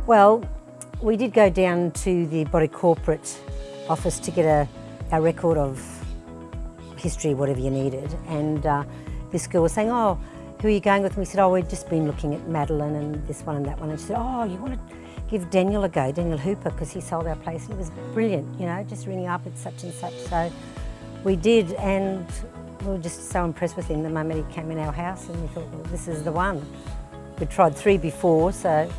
Well, we did go down to the body corporate office to get a record of history, whatever you needed, and this girl was saying, "Oh, who are you going with?" And we said, "Oh, we've just been looking at Madeline and this one and that one." And she said, "Oh, you want to give Daniel a go, Daniel Hooper, because he sold our place." And it was brilliant, you know, just ringing up at such and such. So we did, and we were just so impressed with him the moment he came in our house, and we thought, well, this is the one. We tried 3 before, so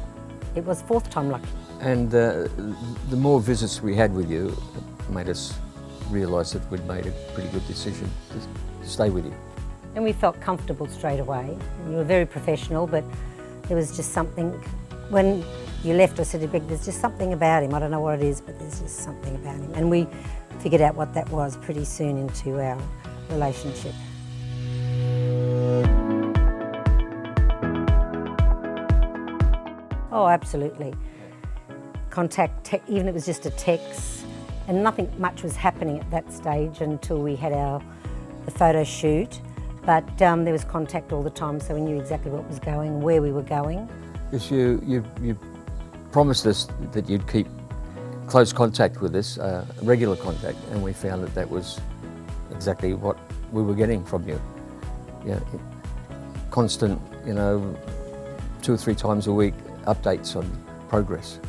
it was 4th time lucky. And the more visits we had with you, it made us realise that we'd made a pretty good decision to stay with you. And we felt comfortable straight away. We were very professional, but there was just something, when you left, I said to Greg, there's just something about him. I don't know what it is, but there's just something about him. And we figured out what that was pretty soon into our relationship. Oh, absolutely. Contact, even if it was just a text, and nothing much was happening at that stage until we had the photo shoot. But there was contact all the time, so we knew exactly what was going, where we were going. Because you promised us that you'd keep close contact with us, regular contact, and we found that that was exactly what we were getting from you. Yeah, constant, 2 or 3 times a week, updates on progress.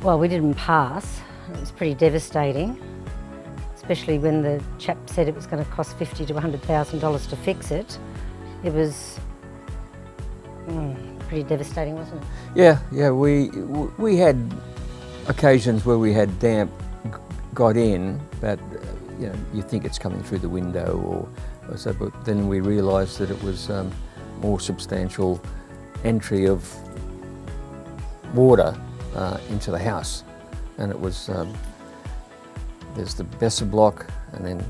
Well, we didn't pass. It was pretty devastating, especially when the chap said it was going to cost $50,000 to $100,000 to fix it. It was pretty devastating, wasn't it? Yeah. We had occasions where we had damp got in, but you think it's coming through the window or so. But then we realised that it was more substantial entry of water into the house, and it was there's the Besser block, and then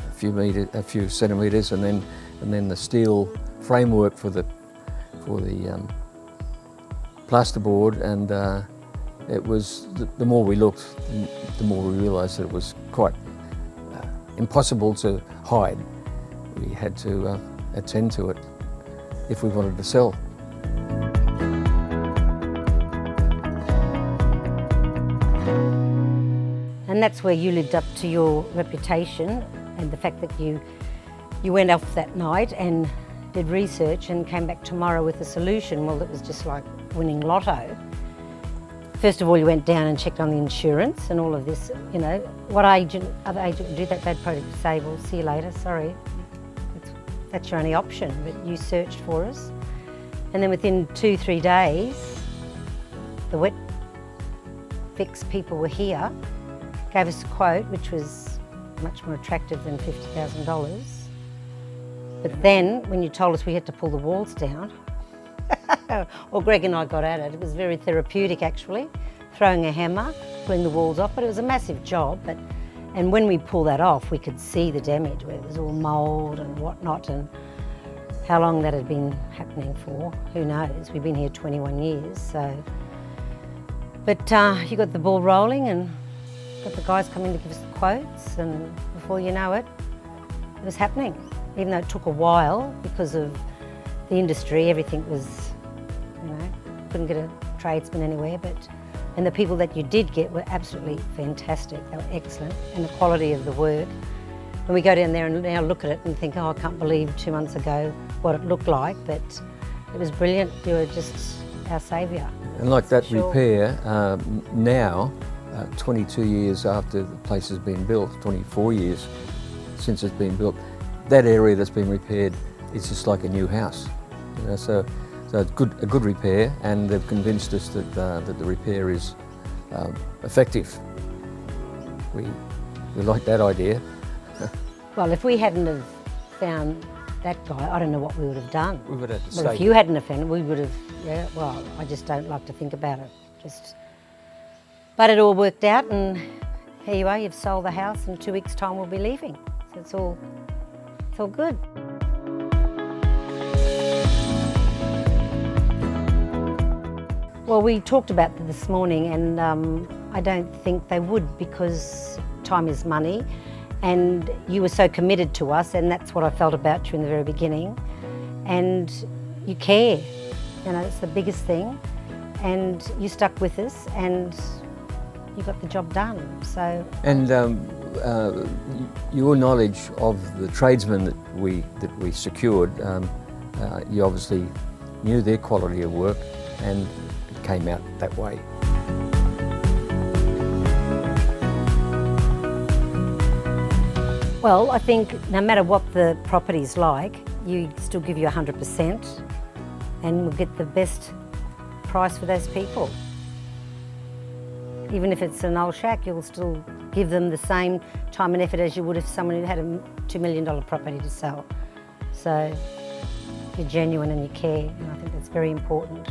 a few centimetres, and then the steel framework for the plasterboard, and it was the more we looked, the more we realised that it was quite impossible to hide. We had to attend to it if we wanted to sell. And that's where you lived up to your reputation, and the fact that you went off that night and did research and came back tomorrow with a solution. Well, it was just like winning lotto. First of all, you went down and checked on the insurance and all of this, what other agent would do that? They'd probably say, well, see you later, sorry. That's your only option, but you searched for us. And then within 2-3 days, the wet fix people were here, gave us a quote, which was much more attractive than $50,000. But then, when you told us we had to pull the walls down, well, Greg and I got at it. It was very therapeutic, actually, throwing a hammer, pulling the walls off, but it was a massive job. And when we pulled that off, we could see the damage, where it was all mould and whatnot, and how long that had been happening for, who knows? We've been here 21 years, so. But you got the ball rolling and got the guys coming to give us the quotes, and before you know it, it was happening. Even though it took a while because of the industry, everything was, couldn't get a tradesman anywhere, and the people that you did get were absolutely fantastic. They were excellent, and the quality of the work. When we go down there and now look at it and think, oh, I can't believe 2 months ago what it looked like, but it was brilliant. You were just our saviour. And like that repair, now, 22 years after the place has been built, 24 years since it's been built, that area that's been repaired is just like a new house. So it's a good repair, and they've convinced us that the repair is effective. We like that idea. Well, if we hadn't have found that guy, I don't know what we would have done. We would have had to Well, if you hadn't have found it, we would have, well, I just don't like to think about it. But it all worked out, and here you are, you've sold the house, and 2 weeks' time we'll be leaving. So it's all good. Well, we talked about it this morning, and I don't think they would, because time is money, And you were so committed to us, and that's what I felt about you in the very beginning. And you care, you know, it's the biggest thing. And you stuck with us, and you got the job done. So. And your knowledge of the tradesmen that we secured, you obviously knew their quality of work, and it came out that way. Well, I think no matter what the property's like, you still give you 100%, and we'll get the best price for those people. Even if it's an old shack, you'll still give them the same time and effort as you would if someone who had a $2 million property to sell. So you're genuine and you care, and I think that's very important.